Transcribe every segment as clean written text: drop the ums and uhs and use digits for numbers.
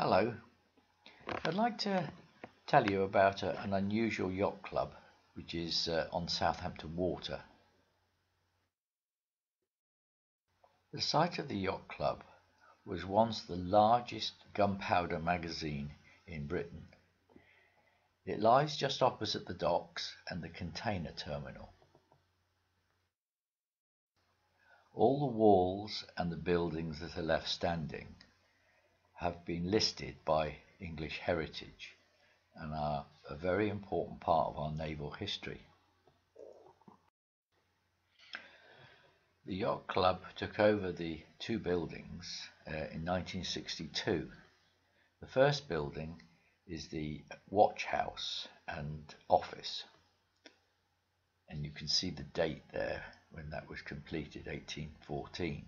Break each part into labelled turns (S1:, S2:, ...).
S1: Hello, I'd like to tell you about an unusual yacht club which is on Southampton Water. The site of the yacht club was once the largest gunpowder magazine in Britain. It lies just opposite the docks and the container terminal. All the walls and the buildings that are left standing have been listed by English Heritage and are a very important part of our naval history. The Yacht Club took over the two buildings in 1962. The first building is the watch house and office, and you can see the date there when that was completed, 1814.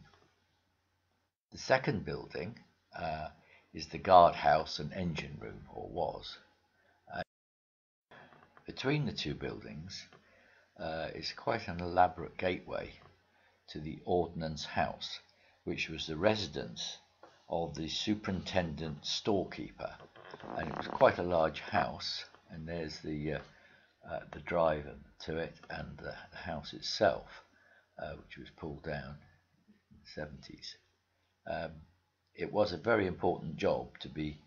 S1: The second building is the guardhouse and engine room, or was. Between the two buildings is quite an elaborate gateway to the Ordnance House, which was the residence of the superintendent storekeeper, and it was quite a large house. And there's the drive to it, and the house itself, which was pulled down in the 70s. It was a very important job to be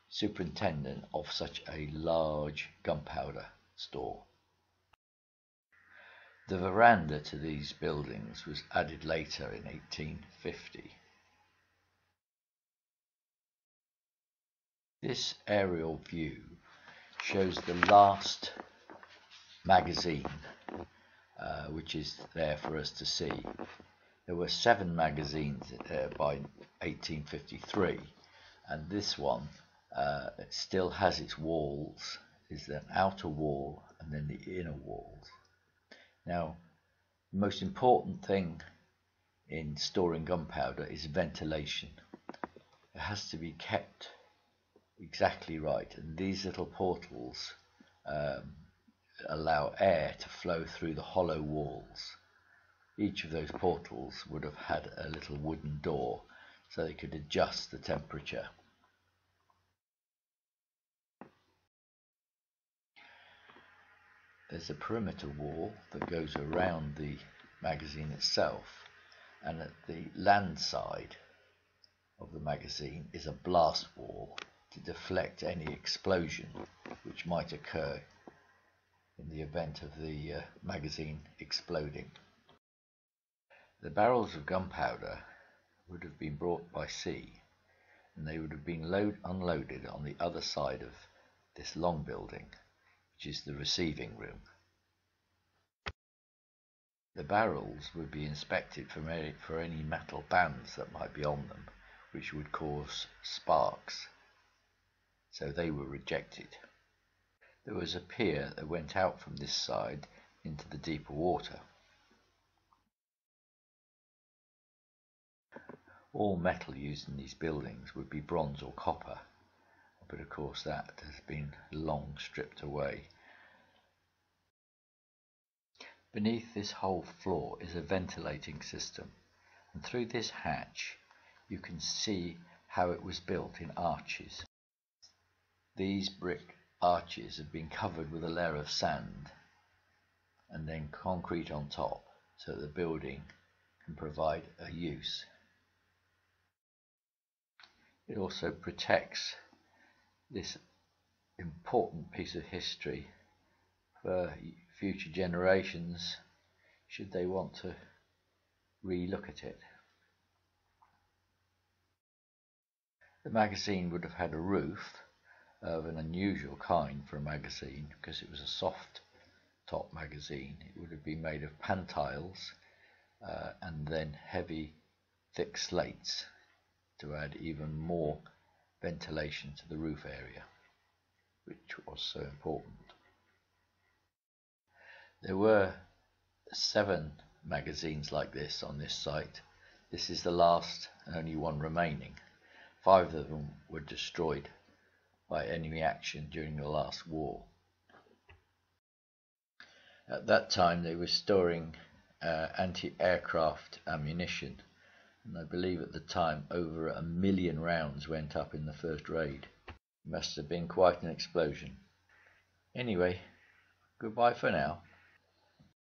S1: superintendent of such a large gunpowder store. The veranda to these buildings was added later in 1850. This aerial view shows the last magazine which is there for us to see. There were 7 magazines by 1853, and this one it still has its walls. Is an outer wall and then the inner walls. Now, the most important thing in storing gunpowder is ventilation. It has to be kept exactly right, and these little portals allow air to flow through the hollow walls. Each of those portals would have had a little wooden door so they could adjust the temperature. There's a perimeter wall that goes around the magazine itself, and at the land side of the magazine is a blast wall to deflect any explosion which might occur in the event of the magazine exploding. The barrels of gunpowder would have been brought by sea, and they would have been unloaded on the other side of this long building, which is the receiving room. The barrels would be inspected for any metal bands that might be on them, which would cause sparks, so they were rejected. There was a pier that went out from this side into the deeper water. All metal used in these buildings would be bronze or copper, but of course that has been long stripped away. Beneath this whole floor is a ventilating system, and through this hatch you can see how it was built in arches. These brick arches have been covered with a layer of sand and then concrete on top, so that the building can provide a use. It also protects this important piece of history for future generations should they want to re-look at it. The magazine would have had a roof of an unusual kind for a magazine, because it was a soft top magazine. It would have been made of pantiles and then heavy thick slates to add even more ventilation to the roof area, which was so important. There were 7 magazines like this on this site. This is the last and only one remaining. 5 of them were destroyed by enemy action during the last war. At that time they were storing anti-aircraft ammunition. And I believe at the time over 1 million rounds went up in the first raid. Must have been quite an explosion. Anyway, goodbye for now.